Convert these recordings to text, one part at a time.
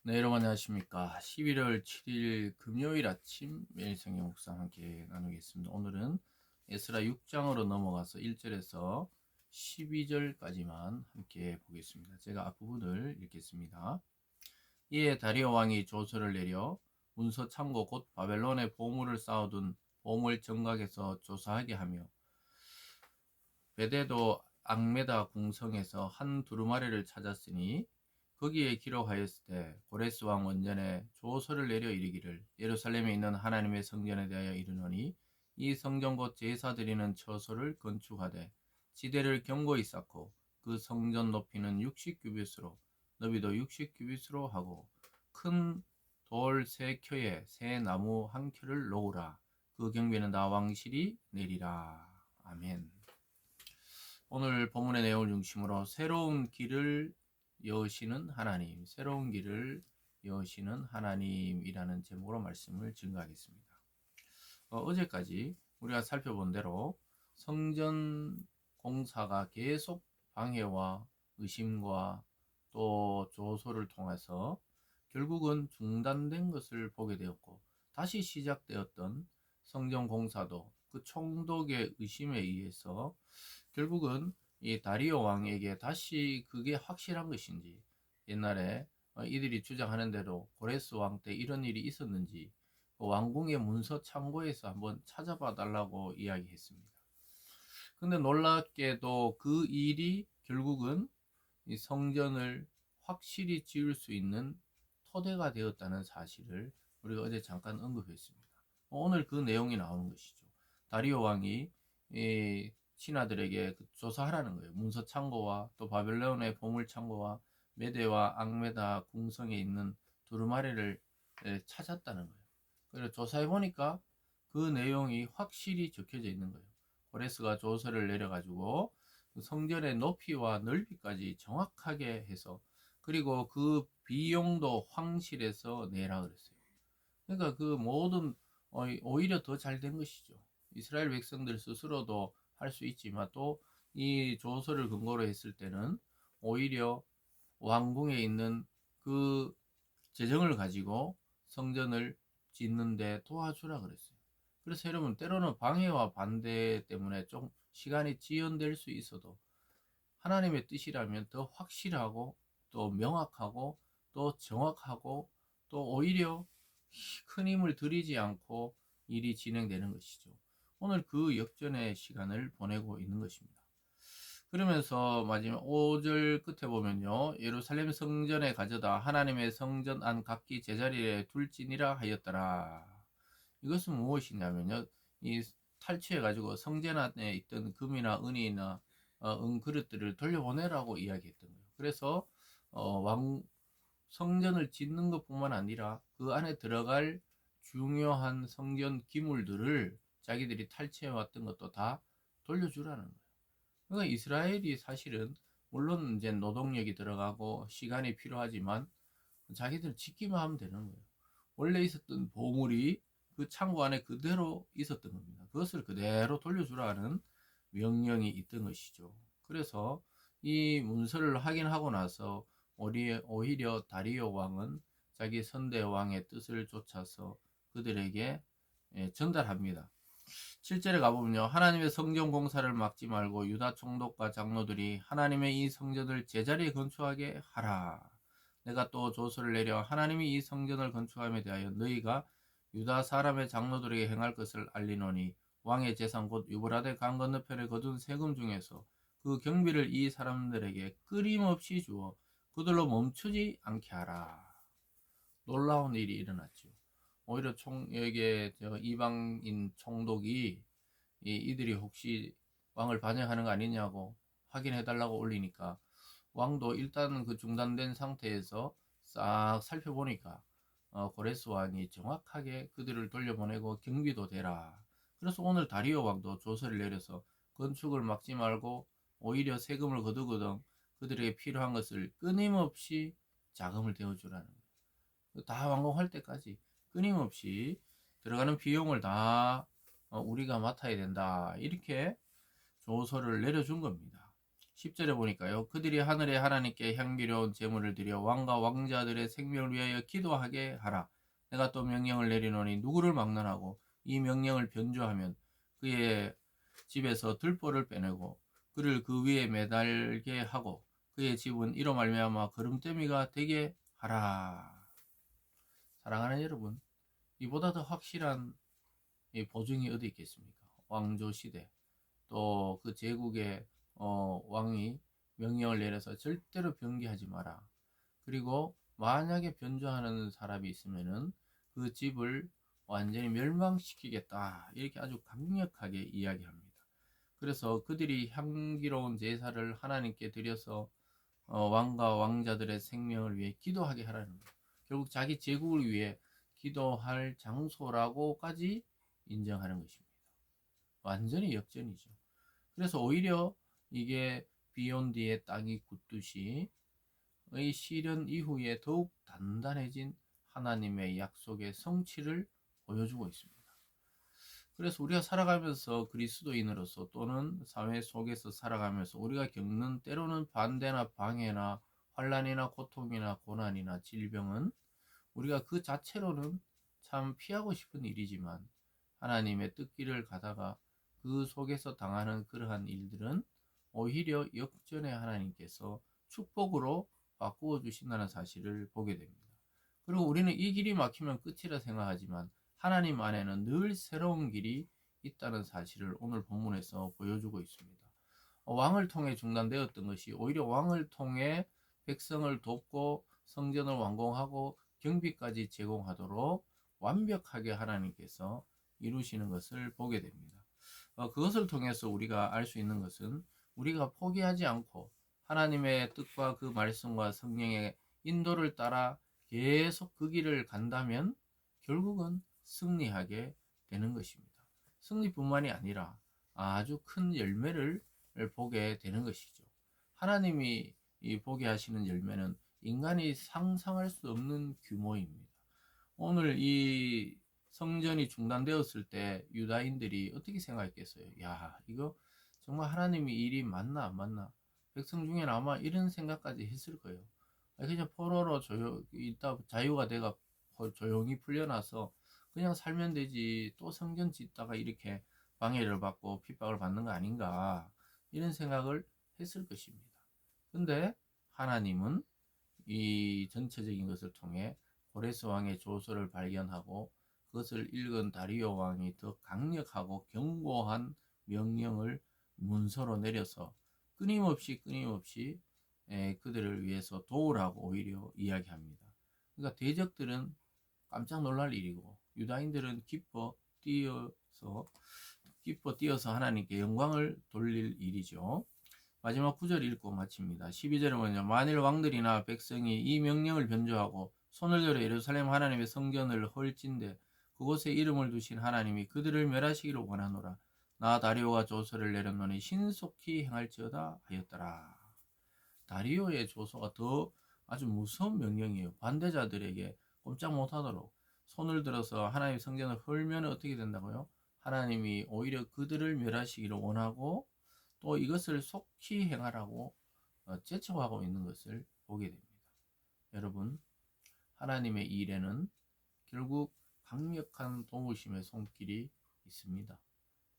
네, 여러분 안녕하십니까. 11월 7일 금요일 아침 매일 성경 묵상 함께 나누겠습니다. 오늘은 에스라 6장으로 넘어가서 1절에서 12절까지만 함께 보겠습니다. 제가 앞부분을 읽겠습니다. 이에 다리오 왕이 조서를 내려 문서 창고 곧 바벨론에 보물을 쌓아둔 보물 정각에서 조사하게 하며 베데도 앙메다 궁성에서 한 두루마리를 찾았으니 거기에 기록하였을 때 고레스 왕 원전에 조서를 내려 이르기를 예루살렘에 있는 하나님의 성전에 대하여 이르노니 이 성전 곧 제사 드리는 처소를 건축하되 지대를 견고히 쌓고 그 성전 높이는 60규빗으로 너비도 60규빗으로 하고 큰 돌 세 켜에 새 나무 한 켜를 놓으라. 그 경비는 다 왕실이 내리라. 아멘. 오늘 본문의 내용을 중심으로 새로운 길을 여시는 하나님, 새로운 길을 여시는 하나님이라는 제목으로 말씀을 증거하겠습니다. 어제까지 우리가 살펴본 대로 성전 공사가 계속 방해와 의심과 또 조소를 통해서 결국은 중단된 것을 보게 되었고, 다시 시작되었던 성전 공사도 그 총독의 의심에 의해서 결국은 이 다리오 왕에게 다시 그게 확실한 것인지, 옛날에 이들이 주장하는 대로 고레스 왕 때 이런 일이 있었는지 왕궁의 문서 창고에서 한번 찾아봐 달라고 이야기했습니다. 근데 놀랍게도 그 일이 결국은 이 성전을 확실히 지을 수 있는 토대가 되었다는 사실을 우리가 어제 잠깐 언급했습니다. 오늘 그 내용이 나오는 것이죠. 다리오 왕이 이 신하들에게 조사하라는 거예요. 문서 창고와 또 바벨론의 보물 창고와 메대와 앙메다 궁성에 있는 두루마리를 찾았다는 거예요. 그래서 조사해 보니까 그 내용이 확실히 적혀져 있는 거예요. 고레스가 조서를 내려가지고 성전의 높이와 넓이까지 정확하게 해서, 그리고 그 비용도 황실에서 내라 그랬어요. 그러니까 그 모든 오히려 더 잘 된 것이죠. 이스라엘 백성들 스스로도 할 수 있지만 또 이 조서를 근거로 했을 때는 오히려 왕궁에 있는 그 재정을 가지고 성전을 짓는데 도와주라 그랬어요. 그래서 여러분, 때로는 방해와 반대 때문에 좀 시간이 지연될 수 있어도 하나님의 뜻이라면 더 확실하고 또 명확하고 또 정확하고 또 오히려 큰 힘을 들이지 않고 일이 진행되는 것이죠. 오늘 그 역전의 시간을 보내고 있는 것입니다. 그러면서 마지막 5절 끝에 보면요, 예루살렘 성전에 가져다 하나님의 성전 안 각기 제자리에 둘지니라 하였더라. 이것은 무엇이냐면요, 이 탈취해 가지고 성전 안에 있던 금이나 은이나 은그릇들을 돌려보내라고 이야기했던 거예요. 그래서 왕 성전을 짓는 것뿐만 아니라 그 안에 들어갈 중요한 성전 기물들을 자기들이 탈취해 왔던 것도 다 돌려주라는 거예요. 그러니까 이스라엘이 사실은 물론 이제 노동력이 들어가고 시간이 필요하지만 자기들 짓기만 하면 되는 거예요. 원래 있었던 보물이 그 창고 안에 그대로 있었던 겁니다. 그것을 그대로 돌려주라는 명령이 있던 것이죠. 그래서 이 문서를 확인하고 나서 오히려 다리오 왕은 자기 선대 왕의 뜻을 좇아서 그들에게 전달합니다. 7절에 가보면요, 하나님의 성전 공사를 막지 말고 유다 총독과 장로들이 하나님의 이 성전을 제자리에 건축하게 하라. 내가 또 조서를 내려 하나님이 이 성전을 건축함에 대하여 너희가 유다 사람의 장로들에게 행할 것을 알리노니 왕의 재산 곧 유브라데 강 건너편에 거둔 세금 중에서 그 경비를 이 사람들에게 끊임없이 주어 그들로 멈추지 않게 하라. 놀라운 일이 일어났죠. 오히려 여기에 이방인 총독이 이들이 혹시 왕을 반역하는 거 아니냐고 확인해 달라고 올리니까 왕도 일단 그 중단된 상태에서 싹 살펴보니까 고레스 왕이 정확하게 그들을 돌려보내고 경비도 되라. 그래서 오늘 다리오 왕도 조서를 내려서 건축을 막지 말고 오히려 세금을 거두거든 그들에게 필요한 것을 끊임없이 자금을 대어주라는 거예요. 다 완공할 때까지 끊임없이 들어가는 비용을 다 우리가 맡아야 된다. 이렇게 조서를 내려준 겁니다. 10절에 보니까요. 그들이 하늘의 하나님께 향기로운 제물을 드려 왕과 왕자들의 생명을 위하여 기도하게 하라. 내가 또 명령을 내리노니 누구를 막론하고 이 명령을 변조하면 그의 집에서 들보를 빼내고 그를 그 위에 매달게 하고 그의 집은 이로 말미암아 거름더미가 되게 하라. 사랑하는 여러분, 이보다 더 확실한 이 보증이 어디 있겠습니까? 왕조 시대 또 그 제국의 왕이 명령을 내려서 절대로 변개하지 마라. 그리고 만약에 변조하는 사람이 있으면은 그 집을 완전히 멸망시키겠다. 이렇게 아주 강력하게 이야기합니다. 그래서 그들이 향기로운 제사를 하나님께 드려서 왕과 왕자들의 생명을 위해 기도하게 하라는 거예요. 결국 자기 제국을 위해 기도할 장소라고까지 인정하는 것입니다. 완전히 역전이죠. 그래서 오히려 이게 비온 뒤에 땅이 굳듯이 의 시련 이후에 더욱 단단해진 하나님의 약속의 성취를 보여주고 있습니다. 그래서 우리가 살아가면서 그리스도인으로서 또는 사회 속에서 살아가면서 우리가 겪는 때로는 반대나 방해나 환란이나 고통이나 고난이나 질병은 우리가 그 자체로는 참 피하고 싶은 일이지만 하나님의 뜻길을 가다가 그 속에서 당하는 그러한 일들은 오히려 역전의 하나님께서 축복으로 바꾸어 주신다는 사실을 보게 됩니다. 그리고 우리는 이 길이 막히면 끝이라 생각하지만 하나님 안에는 늘 새로운 길이 있다는 사실을 오늘 본문에서 보여주고 있습니다. 왕을 통해 중단되었던 것이 오히려 왕을 통해 백성을 돕고 성전을 완공하고 경비까지 제공하도록 완벽하게 하나님께서 이루시는 것을 보게 됩니다. 그것을 통해서 우리가 알 수 있는 것은 우리가 포기하지 않고 하나님의 뜻과 그 말씀과 성령의 인도를 따라 계속 그 길을 간다면 결국은 승리하게 되는 것입니다. 승리뿐만이 아니라 아주 큰 열매를 보게 되는 것이죠. 하나님이 보게 하시는 열매는 인간이 상상할 수 없는 규모입니다. 오늘 이 성전이 중단되었을 때 유다인들이 어떻게 생각했겠어요? 야, 이거 정말 하나님이 일이 맞나 안 맞나? 백성 중에는 아마 이런 생각까지 했을 거예요. 그냥 포로로 있다 자유가 돼가 조용히 풀려나서 그냥 살면 되지. 또 성전 짓다가 이렇게 방해를 받고 핍박을 받는 거 아닌가? 이런 생각을 했을 것입니다. 근데 하나님은 이 전체적인 것을 통해 고레스 왕의 조서를 발견하고 그것을 읽은 다리오 왕이 더 강력하고 견고한 명령을 문서로 내려서 끊임없이 그들을 위해서 도우라고 오히려 이야기합니다. 그러니까 대적들은 깜짝 놀랄 일이고 유다인들은 기뻐 뛰어서 하나님께 영광을 돌릴 일이죠. 마지막 9절 읽고 마칩니다. 12절에 보면 만일 왕들이나 백성이 이 명령을 변조하고 손을 들어 예루살렘 하나님의 성전을 헐진대 그곳에 이름을 두신 하나님이 그들을 멸하시기를 원하노라. 나 다리오가 조서를 내렸노니 신속히 행할지어다 하였더라. 다리오의 조서가 더 아주 무서운 명령이에요. 반대자들에게 꼼짝 못하도록 손을 들어서 하나님의 성전을 헐면 어떻게 된다고요? 하나님이 오히려 그들을 멸하시기를 원하고 또 이것을 속히 행하라고 제청하고 있는 것을 보게 됩니다. 여러분, 하나님의 일에는 결국 강력한 도우심의 손길이 있습니다.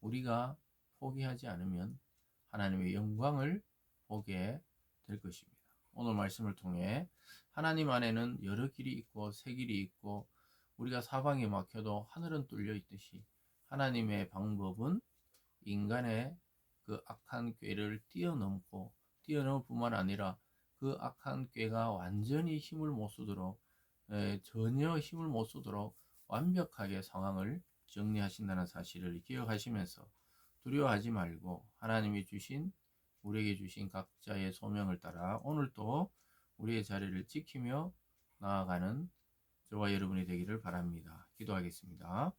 우리가 포기하지 않으면 하나님의 영광을 보게 될 것입니다. 오늘 말씀을 통해 하나님 안에는 여러 길이 있고 새 길이 있고 우리가 사방이 막혀도 하늘은 뚫려 있듯이 하나님의 방법은 인간의 그 악한 꾀를 뛰어넘을 뿐만 아니라 그 악한 꾀가 완전히 힘을 못 쓰도록 전혀 힘을 못 쓰도록 완벽하게 상황을 정리하신다는 사실을 기억하시면서 두려워하지 말고 하나님이 주신 우리에게 주신 각자의 소명을 따라 오늘도 우리의 자리를 지키며 나아가는 저와 여러분이 되기를 바랍니다. 기도하겠습니다.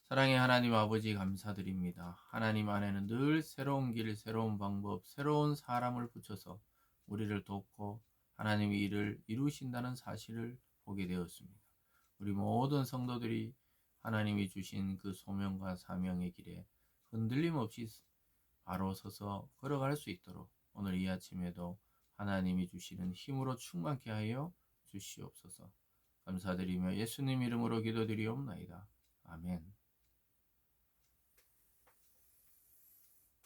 사랑의 하나님 아버지 감사드립니다. 하나님 안에는 늘 새로운 길, 새로운 방법, 새로운 사람을 붙여서 우리를 돕고 하나님의 일을 이루신다는 사실을 보게 되었습니다. 우리 모든 성도들이 하나님이 주신 그 소명과 사명의 길에 흔들림 없이 바로 서서 걸어갈 수 있도록 오늘 이 아침에도 하나님이 주시는 힘으로 충만케 하여 주시옵소서. 감사드리며 예수님 이름으로 기도드리옵나이다. 아멘.